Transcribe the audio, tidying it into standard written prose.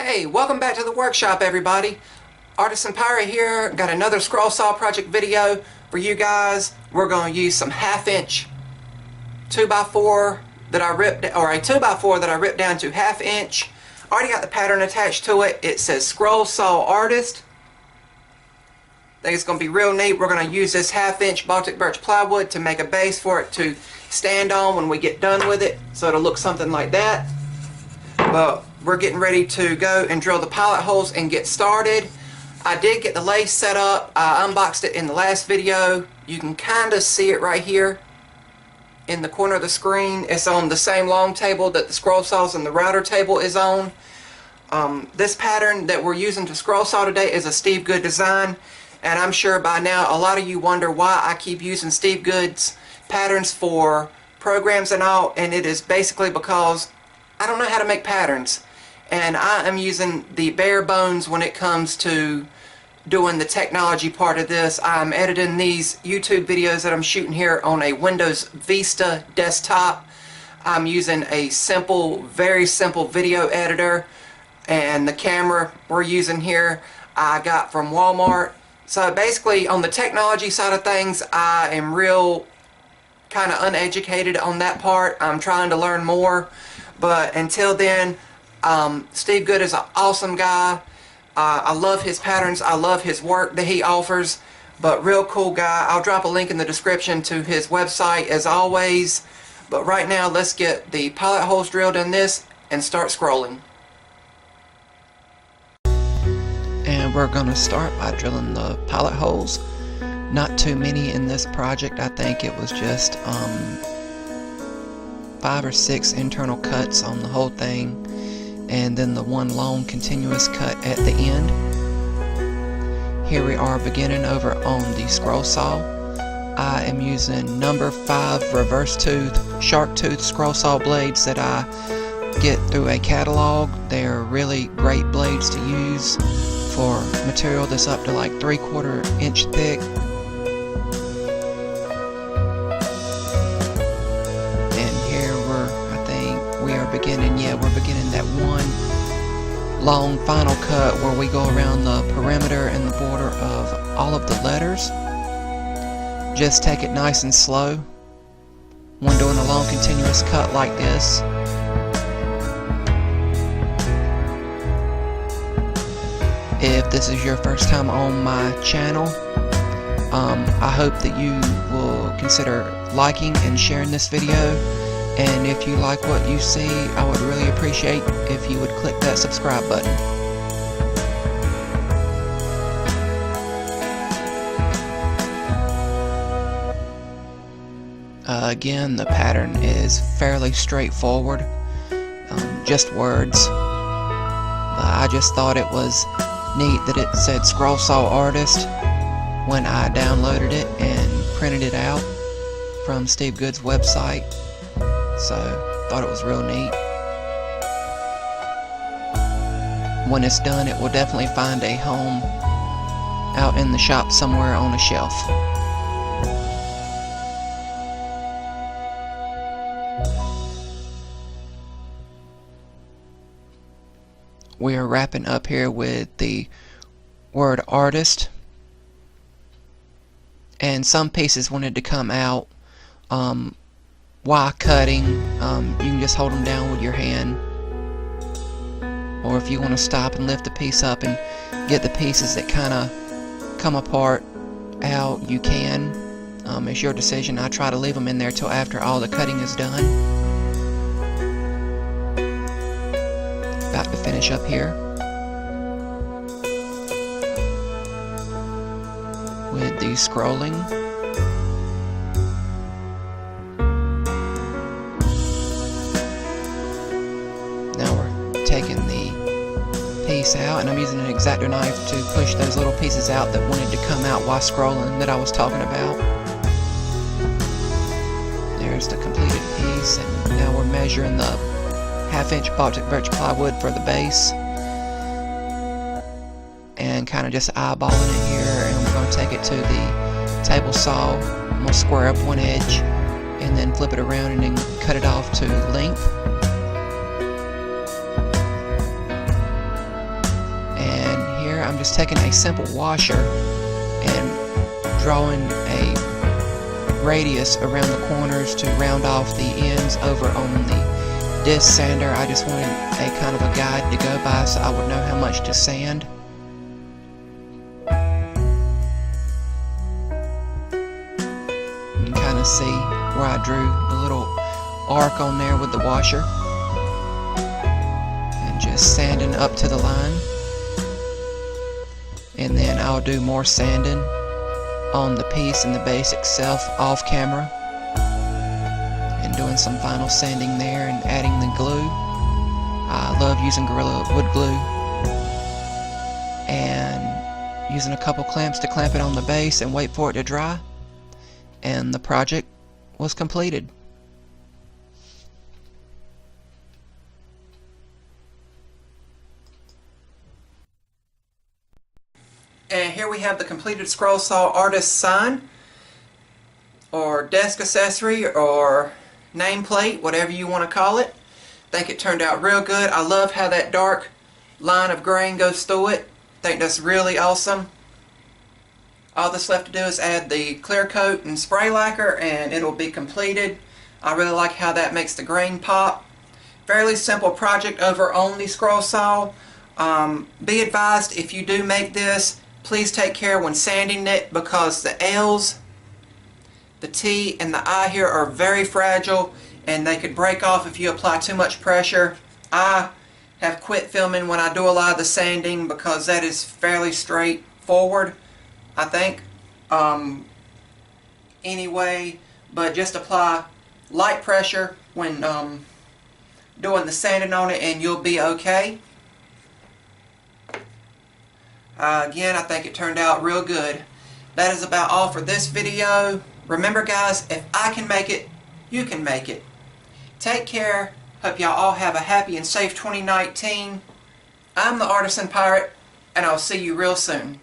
Hey, welcome back to the workshop, everybody. Artisan Pirate here. Got another scroll saw project video for you guys. We're going to use some 1/2" 2x4 that I ripped, or a 2x4 that I ripped down to 1/2". Already got the pattern attached to it. It says Scoll Saw Artist. I think it's going to be real neat. We're going to use this 1/2" Baltic Birch Plywood to make a base for it to stand on when we get done with it. So it'll look something like that. But we're getting ready to go and drill the pilot holes and get started. I did get the lathe set up. I unboxed it in the last video. You can kind of see it right here in the corner of the screen. It's on the same long table that the scroll saws and the router table is on. This pattern that we're using to scroll saw today is a Steve Good design, and I'm sure by now a lot of you wonder why I keep using Steve Good's patterns for programs and all, and it is basically because I don't know how to make patterns, and I am using the bare bones when it comes to doing the technology part of this. I'm editing these YouTube videos that I'm shooting here on a Windows Vista desktop. I'm using a simple, very simple video editor, and the camera we're using here I got from Walmart. So basically on the technology side of things, I am real kind of uneducated on that part. I'm trying to learn more. But until then, Steve Good is an awesome guy. I love his patterns. I love his work that he offers. But real cool guy. I'll drop a link in the description to his website as always. But right now, let's get the pilot holes drilled in this and start scrolling. And we're going to start by drilling the pilot holes. Not too many in this project. I think it was just 5 or 6 internal cuts on the whole thing, and then the one long continuous cut at the end. Here we are beginning over on the scroll saw. I am using number 5 reverse tooth, shark tooth scroll saw blades that I get through a catalog. They're really great blades to use for material that's up to like 3/4 inch thick. We're beginning that one long final cut where we go around the perimeter and the border of all of the letters. Just take it nice and slow when doing a long continuous cut like this. If this is your first time on my channel, I hope that you will consider liking and sharing this video. And if you like what you see, I would really appreciate if you would click that subscribe button. Again, the pattern is fairly straightforward, just words. I just thought it was neat that it said Scoll Saw Artist when I downloaded it and printed it out from Steve Good's website. So, thought it was real neat. When it's done, it will definitely find a home out in the shop somewhere on a shelf. We are wrapping up here with the word artist. And some pieces wanted to come out while cutting. You can just hold them down with your hand, or if you want to stop and lift the piece up and get the pieces that kind of come apart out, you can. It's your decision. I try to leave them in there till after all the cutting is done. About to finish up here with the scrolling. Taking the piece out, and I'm using an X-Acto knife to push those little pieces out that wanted to come out while scrolling that I was talking about. There's the completed piece, and now we're measuring the 1/2" Baltic Birch Plywood for the base, and kind of just eyeballing it here. And we're going to take it to the table saw. I'm going to square up one edge and then flip it around and then cut it off to length. I'm just taking a simple washer and drawing a radius around the corners to round off the ends over on the disc sander. I just wanted a kind of a guide to go by so I would know how much to sand. You can kind of see where I drew the little arc on there with the washer. And just sanding up to the line. And then I'll do more sanding on the piece and the base itself off camera, and doing some final sanding there and adding the glue. I love using Gorilla Wood glue and using a couple clamps to clamp it on the base and wait for it to dry, and the project was completed. And here we have the completed Scoll Saw Artist sign, or desk accessory, or nameplate, whatever you want to call it. I think it turned out real good. I love how that dark line of grain goes through it. I think that's really awesome. All that's left to do is add the clear coat and spray lacquer and it'll be completed. I really like how that makes the grain pop. Fairly simple project over on the Scoll Saw. Be advised, if you do make this, please take care when sanding it, because the L's, the T, and the I here are very fragile and they could break off if you apply too much pressure. I have quit filming when I do a lot of the sanding because that is fairly straightforward, I think. Anyway, but just apply light pressure when doing the sanding on it and you'll be okay. Again, I think it turned out real good. That is about all for this video. Remember guys, if I can make it, you can make it. Take care. Hope y'all all have a happy and safe 2019. I'm the Artisan Pirate, and I'll see you real soon.